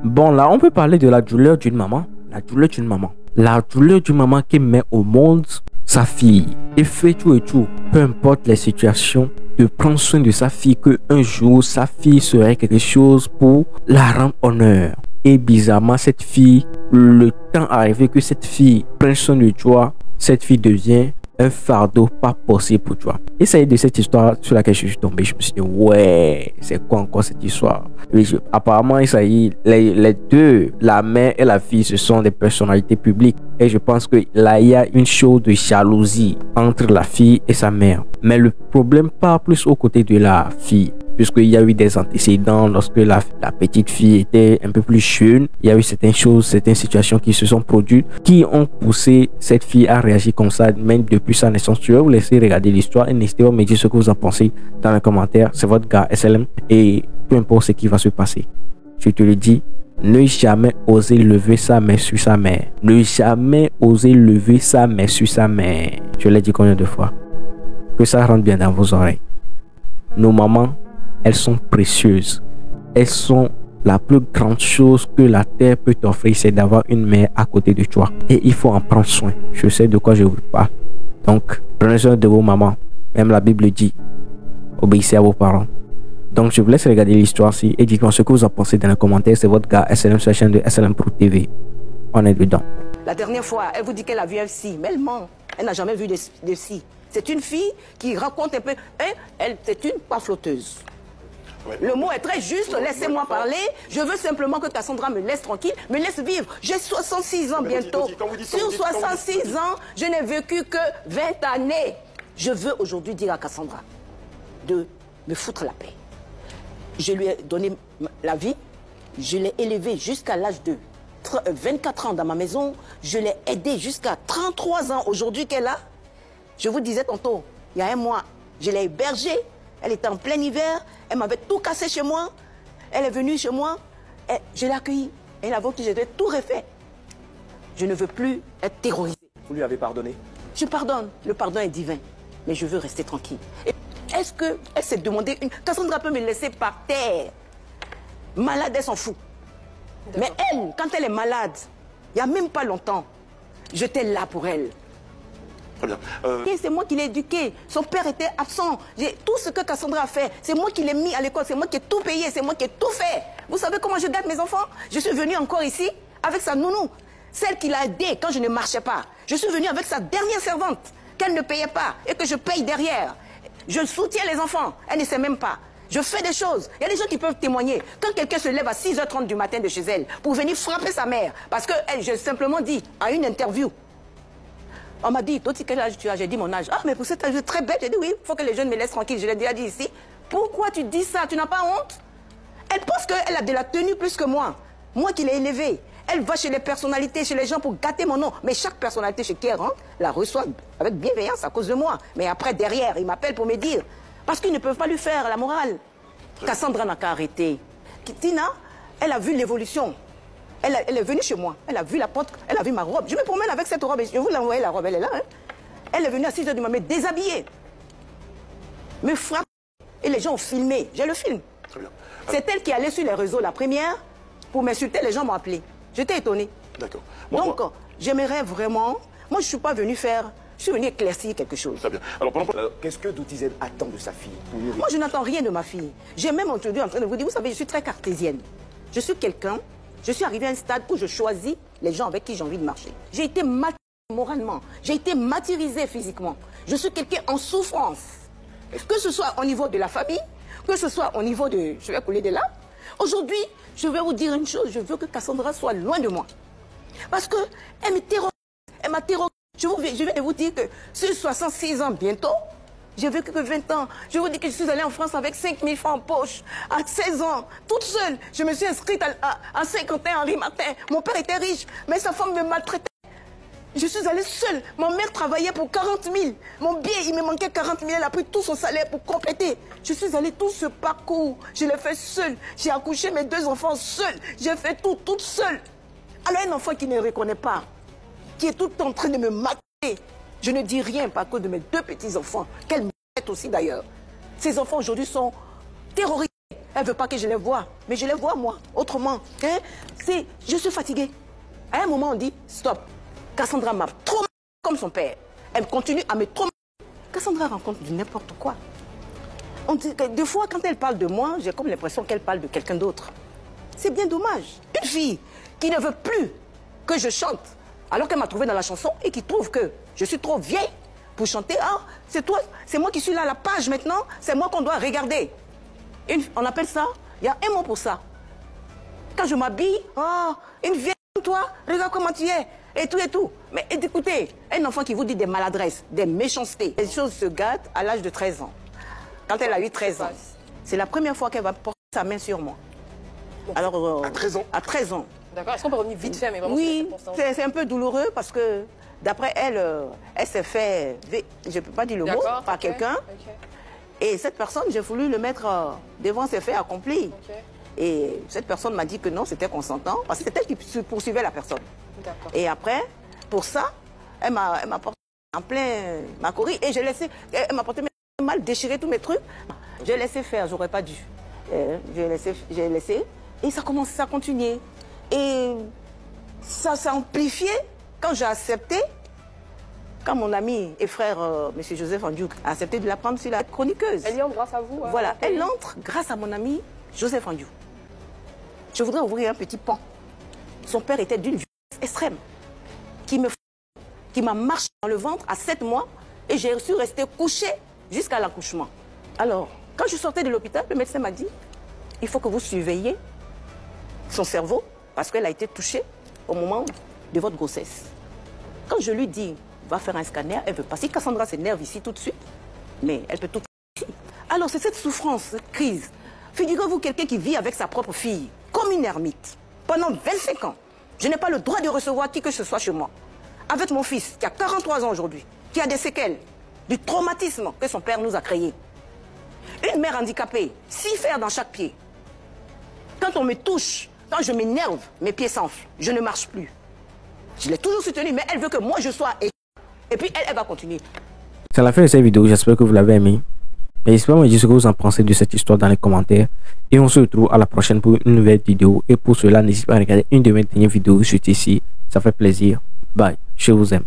Bon, là, on peut parler de la douleur d'une maman. La douleur d'une maman. La douleur d'une maman qui met au monde sa fille et fait tout et tout, peu importe les situations, de prendre soin de sa fille, que un jour sa fille serait quelque chose pour la rendre honneur. Et bizarrement, cette fille, le temps arrivé que cette fille prenne soin de toi, cette fille devient un fardeau pas possible pour toi. Et ça y est de cette histoire sur laquelle je suis tombé. Je me suis dit, ouais, c'est quoi encore cette histoire? Apparemment, il s'agit, les deux, la mère et la fille, ce sont des personnalités publiques. Et je pense que là, il y a une chose de jalousie entre la fille et sa mère. Mais le problème part plus au côté de la fille, puisqu'il y a eu des antécédents lorsque la petite fille était un peu plus jeune. Il y a eu certaines choses, certaines situations qui se sont produites, qui ont poussé cette fille à réagir comme ça, même depuis sa naissance. Je vais vous laisser regarder l'histoire et n'hésitez pas à me dire ce que vous en pensez dans les commentaires. C'est votre gars SLM et peu importe ce qui va se passer. Je te le dis, ne jamais oser lever sa main sur sa mère. Ne jamais oser lever sa main sur sa mère. Je l'ai dit combien de fois? Que ça rentre bien dans vos oreilles. Nos mamans, elles sont précieuses. Elles sont la plus grande chose que la terre peut t'offrir, c'est d'avoir une mère à côté de toi. Et il faut en prendre soin. Je sais de quoi je vous parle. Donc, prenez soin de vos mamans. Même la Bible dit, obéissez à vos parents. Donc, je vous laisse regarder l'histoire-ci et dites-moi ce que vous en pensez dans les commentaires. C'est votre gars SLM sur la chaîne de SLM Pro TV. On est dedans. La dernière fois, elle vous dit qu'elle a vu un psy, mais elle ment. Elle n'a jamais vu de psy. C'est une fille qui raconte un peu. C'est une pas flotteuse. Ouais. Le mot est très juste, laissez-moi parler. Je veux simplement que Cassandra me laisse tranquille, me laisse vivre. J'ai 66 ans bientôt. Sur 66 ans, je n'ai vécu que 20 années. Je veux aujourd'hui dire à Cassandra de me foutre la paix. Je lui ai donné la vie, je l'ai élevée jusqu'à l'âge de 24 ans dans ma maison. Je l'ai aidée jusqu'à 33 ans aujourd'hui qu'elle a. Je vous disais tantôt, il y a un mois, je l'ai hébergée. Elle était en plein hiver, elle m'avait tout cassé chez moi. Elle est venue chez moi, et je l'ai accueillie. Elle a voulu que j'avais tout refait. Je ne veux plus être terrorisée. Vous lui avez pardonné? Je pardonne, le pardon est divin. Mais je veux rester tranquille. Est-ce qu'elle s'est demandé une... Cassandra peut me laisser par terre. Malade, elle s'en fout. Mais elle, quand elle est malade, il n'y a même pas longtemps, j'étais là pour elle. Très bien. C'est moi qui l'ai éduqué. Son père était absent. Tout ce que Cassandra a fait, c'est moi qui l'ai mis à l'école. C'est moi qui ai tout payé. C'est moi qui ai tout fait. Vous savez comment je garde mes enfants? Je suis venue encore ici avec sa nounou. Celle qui l'a aidée quand je ne marchais pas. Je suis venue avec sa dernière servante qu'elle ne payait pas et que je paye derrière. Je soutiens les enfants. Elle ne sait même pas. Je fais des choses. Il y a des gens qui peuvent témoigner. Quand quelqu'un se lève à 6h30 du matin de chez elle pour venir frapper sa mère, parce que j'ai simplement dit à une interview, on m'a dit, toi, quel âge tu as? J'ai dit mon âge. Ah, mais pour cet âge, très bête. J'ai dit oui, il faut que les jeunes me laissent tranquille. Je l'ai déjà dit ici. Pourquoi tu dis ça? Tu n'as pas honte? Elle pense qu'elle a de la tenue plus que moi. Moi qui l'ai élevée. Elle va chez les personnalités, chez les gens pour gâter mon nom. Mais chaque personnalité chez qui elle rentre, la reçoit avec bienveillance à cause de moi. Mais après, derrière, ils m'appellent pour me dire. Parce qu'ils ne peuvent pas lui faire la morale. Cassandra n'a qu'à arrêter. Tina, elle a vu l'évolution. Elle est venue chez moi. Elle a vu la porte, elle a vu ma robe. Je me promène avec cette robe. Je vais vous l'envoyer, la robe, elle est là. Hein. Elle est venue à 6h du matin, me déshabiller. Me frapper. Et les gens ont filmé. J'ai le film. C'est elle qui allait sur les réseaux, la première, pour m'insulter. Les gens m'ont appelé. J'étais étonnée. D'accord. Donc, j'aimerais vraiment... Moi, je ne suis pas venue faire... Je suis venue éclaircir quelque chose. Très bien. Alors, qu'est-ce que Doutized attend de sa fille? Moi, je n'attends rien de ma fille. J'ai même entendu en train de vous dire, vous savez, je suis très cartésienne. Je suis quelqu'un, je suis arrivée à un stade où je choisis les gens avec qui j'ai envie de marcher. J'ai été martyrisée moralement, j'ai été martyrisée physiquement. Je suis quelqu'un en souffrance. Que ce soit au niveau de la famille, que ce soit au niveau de... Je vais couler de là. Aujourd'hui, je vais vous dire une chose, je veux que Cassandra soit loin de moi. Parce qu'elle me terrorise, elle m'a terrorisé. Je viens de vous dire que sur 66 ans bientôt, j'ai vécu que 20 ans. Je vous dis que je suis allée en France avec 5 000 francs en poche, à 16 ans, toute seule. Je me suis inscrite à Saint-Quentin, Henri Martin. Mon père était riche, mais sa femme me maltraitait. Je suis allée seule. Ma mère travaillait pour 40 000. Mon billet, il me manquait 40 000. Elle a pris tout son salaire pour compléter. Je suis allée tout ce parcours. Je l'ai fait seule. J'ai accouché mes 2 enfants seule. J'ai fait tout, toute seule. Alors un enfant qui ne reconnaît pas, qui est tout en train de me mater. Je ne dis rien par cause de mes 2 petits-enfants, qu'elle m'aide aussi d'ailleurs. Ces enfants aujourd'hui sont terrorisés. Elle veut pas que je les voie. Mais je les vois, moi, autrement. Hein? Je suis fatiguée. À un moment, on dit, stop. Cassandra m'a traumatisée comme son père. Elle continue à me traumatiser. Cassandra rencontre du n'importe quoi. On dit que des fois, quand elle parle de moi, j'ai comme l'impression qu'elle parle de quelqu'un d'autre. C'est bien dommage. Une fille qui ne veut plus que je chante, alors qu'elle m'a trouvé dans la chanson et qui trouve que je suis trop vieille pour chanter. Ah, c'est toi, c'est moi qui suis là à la page maintenant, c'est moi qu'on doit regarder. On appelle ça, il y a un mot pour ça. Quand je m'habille, oh, une vieille comme toi, regarde comment tu es, et tout et tout. Mais écoutez, un enfant qui vous dit des maladresses, des méchancetés, les choses se gâtent à l'âge de 13 ans. Quand elle a eu 13 ans, c'est la première fois qu'elle va porter sa main sur moi. Alors, à 13 ans? À 13 ans. D'accord, est-ce qu'on peut revenir vite fait, mais vraiment oui, c'est un peu douloureux parce que d'après elle, elle s'est fait, je ne peux pas dire le mot, par quelqu'un. Et cette personne, j'ai voulu le mettre devant ses faits accomplis. Et cette personne m'a dit que non, c'était consentant, parce que c'était elle qui poursuivait la personne. Et après, pour ça, elle m'a porté en plein ma courir et j'ai laissé, elle m'a porté mal, déchiré tous mes trucs. J'ai laissé faire, j'aurais pas dû. J'ai laissé et ça commençait à continuer. Et ça s'est amplifié quand j'ai accepté, quand mon ami et frère, M. Joseph Andiouk, a accepté de la prendre sur la chroniqueuse. Elle y entre grâce à vous. Voilà, elle entre grâce à mon ami Joseph Andiouk. Je voudrais ouvrir un petit pan. Son père était d'une violence extrême, qui m'a marché dans le ventre à 7 mois et j'ai su rester couchée jusqu'à l'accouchement. Alors, quand je sortais de l'hôpital, le médecin m'a dit, il faut que vous surveillez son cerveau parce qu'elle a été touchée au moment de votre grossesse. Quand je lui dis, va faire un scanner, elle veut pas. Si Cassandra s'énerve ici tout de suite, mais elle peut tout ici. Alors, c'est cette souffrance, cette crise. Figurez-vous quelqu'un qui vit avec sa propre fille, comme une ermite, pendant 25 ans. Je n'ai pas le droit de recevoir qui que ce soit chez moi. Avec mon fils, qui a 43 ans aujourd'hui, qui a des séquelles, du traumatisme que son père nous a créé. Une mère handicapée, 6 fers dans chaque pied. Quand on me touche, quand je m'énerve, mes pieds s'enflent, je ne marche plus. Je l'ai toujours soutenue, mais elle veut que moi je sois... Et puis elle va continuer. C'est la fin de cette vidéo, j'espère que vous l'avez aimé. N'hésitez pas à me dire ce que vous en pensez de cette histoire dans les commentaires. Et on se retrouve à la prochaine pour une nouvelle vidéo. Et pour cela, n'hésitez pas à regarder une de mes dernières vidéos juste ici. Ça fait plaisir. Bye, je vous aime.